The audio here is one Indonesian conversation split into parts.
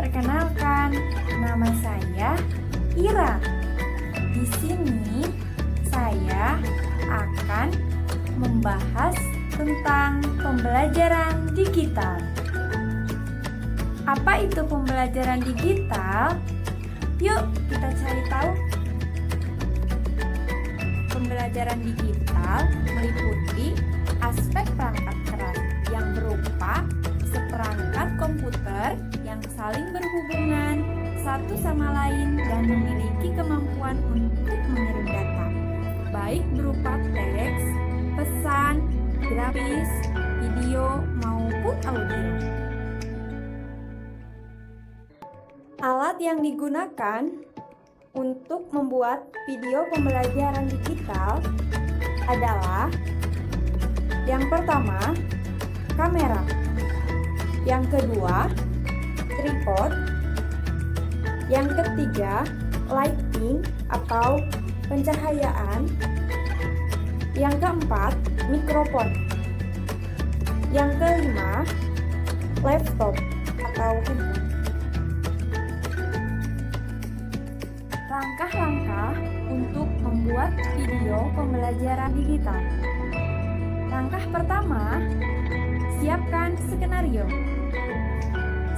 Perkenalkan, nama saya Ira. Di sini saya akan membahas tentang pembelajaran digital. Apa itu pembelajaran digital? Yuk kita cari tahu. Pembelajaran digital meliputi aspek perangkat keras yang berupa seperangkat komputer yang saling berhubungan satu sama lain dan memiliki kemampuan untuk mengirim data, baik berupa teks, pesan, grafis, video, maupun audio. Alat yang digunakan untuk membuat video pembelajaran digital adalah yang pertama, kamera. Yang kedua, tripod. Yang ketiga, lighting atau pencahayaan. Yang keempat, mikrofon. Yang kelima, laptop atau handphone. Langkah-langkah untuk membuat video pembelajaran digital. Langkah pertama, siapkan skenario.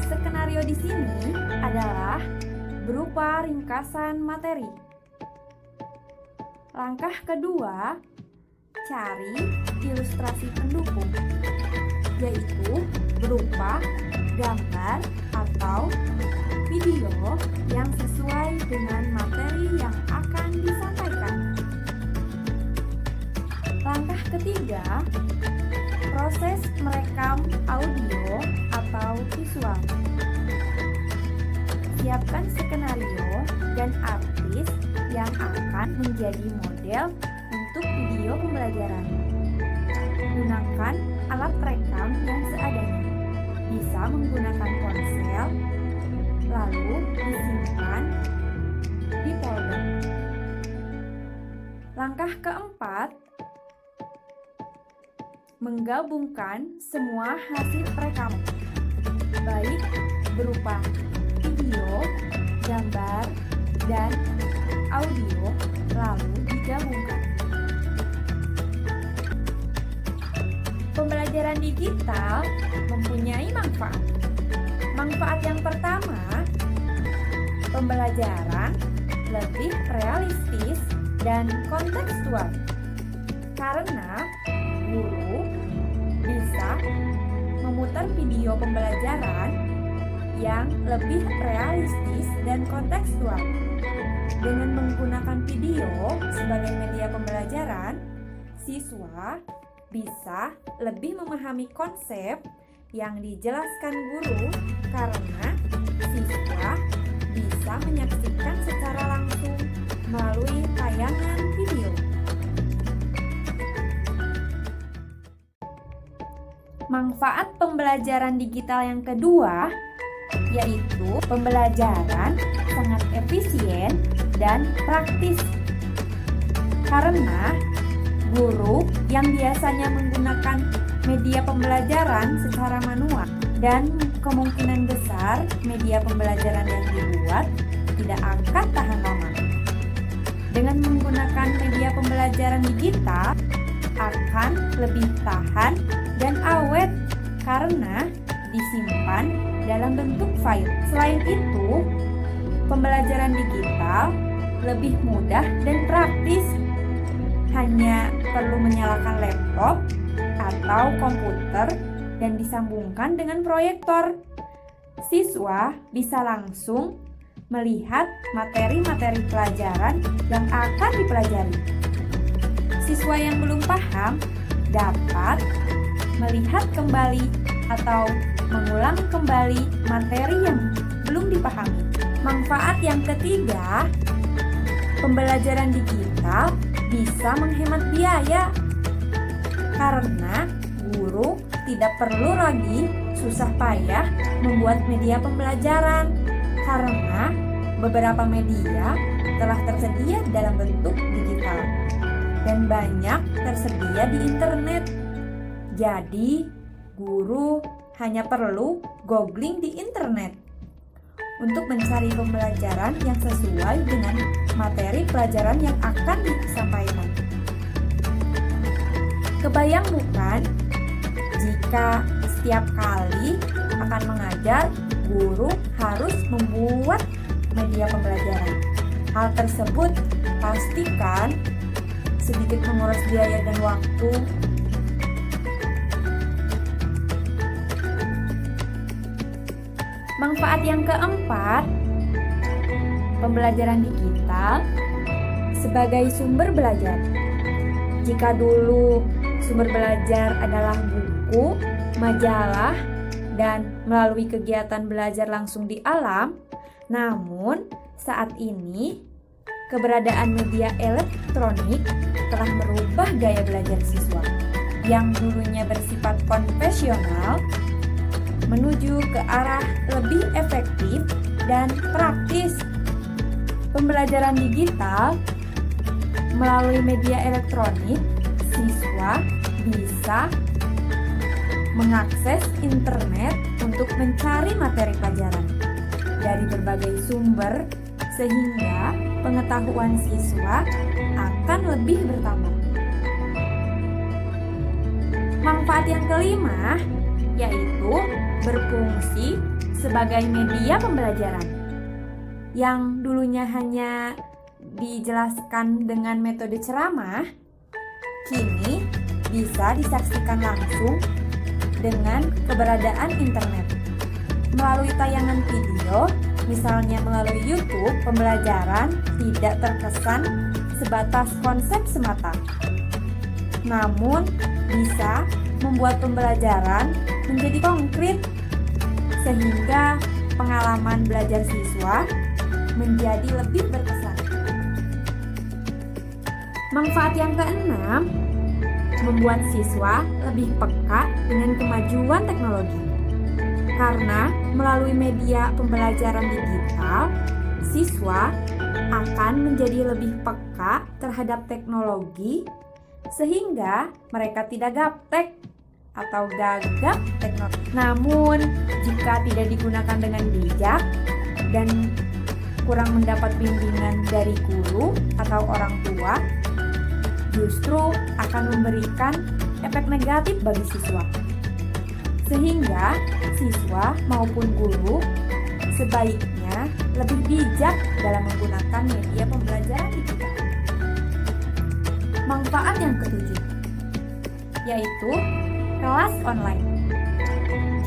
Skenario di sini adalah berupa ringkasan materi. Langkah kedua, cari ilustrasi pendukung, yaitu berupa gambar atau video yang sesuai dengan materi yang akan disampaikan. Langkah ketiga, proses merekam audio atau visual. Siapkan skenario dan artis yang akan menjadi model untuk video pembelajaran. Gunakan alat rekam yang seadanya. Bisa menggunakan ponsel, lalu disimpan di folder. Langkah keempat, menggabungkan semua hasil rekaman, baik berupa video, gambar, dan audio, lalu digabungkan. Pembelajaran digital mempunyai manfaat. Manfaat yang pertama, pembelajaran lebih realistis dan kontekstual karena guru bisa memutar video pembelajaran yang lebih realistis dan kontekstual. Dengan menggunakan video sebagai media pembelajaran, siswa bisa lebih memahami konsep yang dijelaskan guru karena siswa bisa menyaksikan secara langsung melalui tayangan video. Manfaat pembelajaran digital yang kedua yaitu pembelajaran sangat efisien dan praktis. Karena guru yang biasanya menggunakan media pembelajaran secara manual dan kemungkinan besar media pembelajaran yang dibuat tidak akan tahan lama. Dengan menggunakan media pembelajaran digital akan lebih tahan dan awet karena disimpan dalam bentuk file. Selain itu, pembelajaran digital lebih mudah dan praktis. Hanya perlu menyalakan laptop atau komputer dan disambungkan dengan proyektor. Siswa bisa langsung melihat materi-materi pelajaran yang akan dipelajari. Siswa yang belum paham dapat melihat kembali atau mengulang kembali materi yang belum dipahami. Manfaat yang ketiga, pembelajaran digital bisa menghemat biaya karena guru tidak perlu lagi susah payah membuat media pembelajaran karena beberapa media telah tersedia dalam bentuk digital dan banyak tersedia di internet. Jadi, guru hanya perlu googling di internet. untuk mencari pembelajaran yang sesuai dengan materi pelajaran yang akan disampaikan. Kebayang bukan jika setiap kali akan mengajar, guru harus membuat media pembelajaran. Hal tersebut pastikan sedikit menguras biaya dan waktu. Manfaat yang keempat, pembelajaran digital sebagai sumber belajar. Jika dulu sumber belajar adalah buku, majalah, dan melalui kegiatan belajar langsung di alam, namun saat ini keberadaan media elektronik telah merubah gaya belajar siswa yang dulunya bersifat konvensional menuju ke arah lebih efektif dan praktis. Pembelajaran digital melalui media elektronik, siswa bisa mengakses internet untuk mencari materi pelajaran dari berbagai sumber sehingga pengetahuan siswa akan lebih bertambah. Manfaat yang kelima yaitu berfungsi sebagai media pembelajaran. Yang dulunya hanya dijelaskan dengan metode ceramah, kini bisa disaksikan langsung dengan keberadaan internet. Melalui tayangan video, misalnya melalui YouTube, pembelajaran tidak terkesan sebatas konsep semata, namun bisa membuat pembelajaran menjadi konkret sehingga pengalaman belajar siswa menjadi lebih berkesan. Manfaat yang keenam, membuat siswa lebih peka dengan kemajuan teknologi. Karena melalui media pembelajaran digital, siswa akan menjadi lebih peka terhadap teknologi sehingga mereka tidak gaptek atau gagap teknologi. Namun, jika tidak digunakan dengan bijak dan kurang mendapat bimbingan dari guru atau orang tua, justru akan memberikan efek negatif bagi siswa. Sehingga siswa maupun guru sebaiknya lebih bijak dalam menggunakan media pembelajaran digital. Manfaat yang ketujuh yaitu kelas online.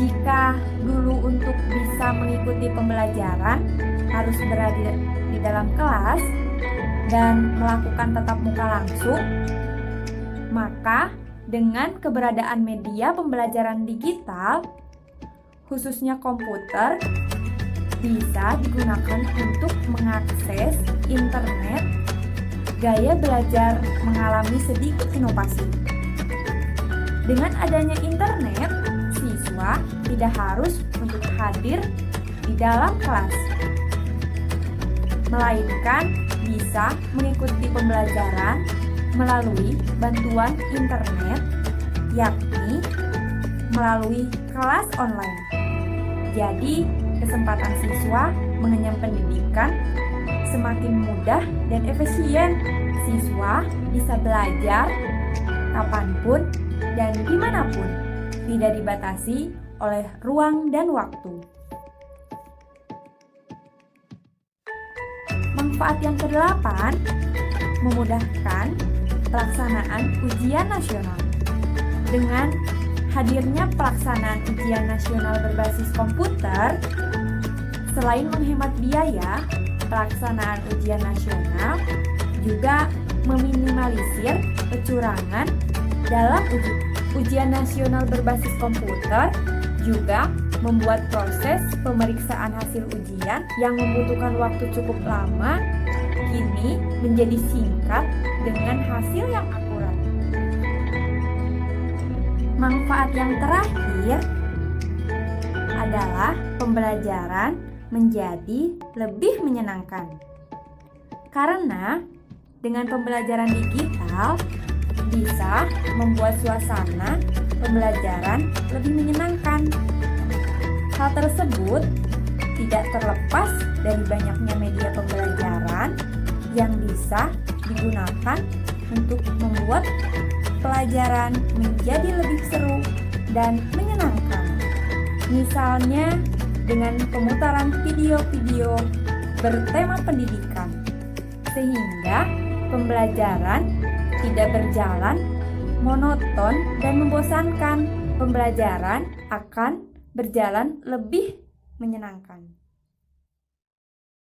Jika dulu untuk bisa mengikuti pembelajaran harus berada di dalam kelas dan melakukan tatap muka langsung, maka dengan keberadaan media pembelajaran digital, khususnya komputer, bisa digunakan untuk mengakses internet. Gaya belajar mengalami sedikit inovasi. Dengan adanya internet, siswa tidak harus untuk hadir di dalam kelas, melainkan bisa mengikuti pembelajaran melalui bantuan internet, yakni melalui kelas online. Jadi, kesempatan siswa mengenyam pendidikan semakin mudah dan efisien. Siswa bisa belajar kapanpun dan dimanapun, tidak dibatasi oleh ruang dan waktu. Manfaat yang kedelapan, memudahkan pelaksanaan ujian nasional. Dengan hadirnya pelaksanaan ujian nasional berbasis komputer, selain menghemat biaya, pelaksanaan ujian nasional juga meminimalisir kecurangan dalam ujian nasional berbasis komputer, juga membuat proses pemeriksaan hasil ujian yang membutuhkan waktu cukup lama kini menjadi singkat dengan hasil yang akurat. Manfaat yang terakhir adalah pembelajaran menjadi lebih menyenangkan. Karena dengan pembelajaran digital bisa membuat suasana pembelajaran lebih menyenangkan. Hal tersebut tidak terlepas dari banyaknya media pembelajaran yang bisa digunakan untuk membuat pelajaran menjadi lebih seru dan menyenangkan. Misalnya dengan pemutaran video-video bertema pendidikan, sehingga pembelajaran tidak berjalan monoton dan membosankan. Pembelajaran akan berjalan lebih menyenangkan.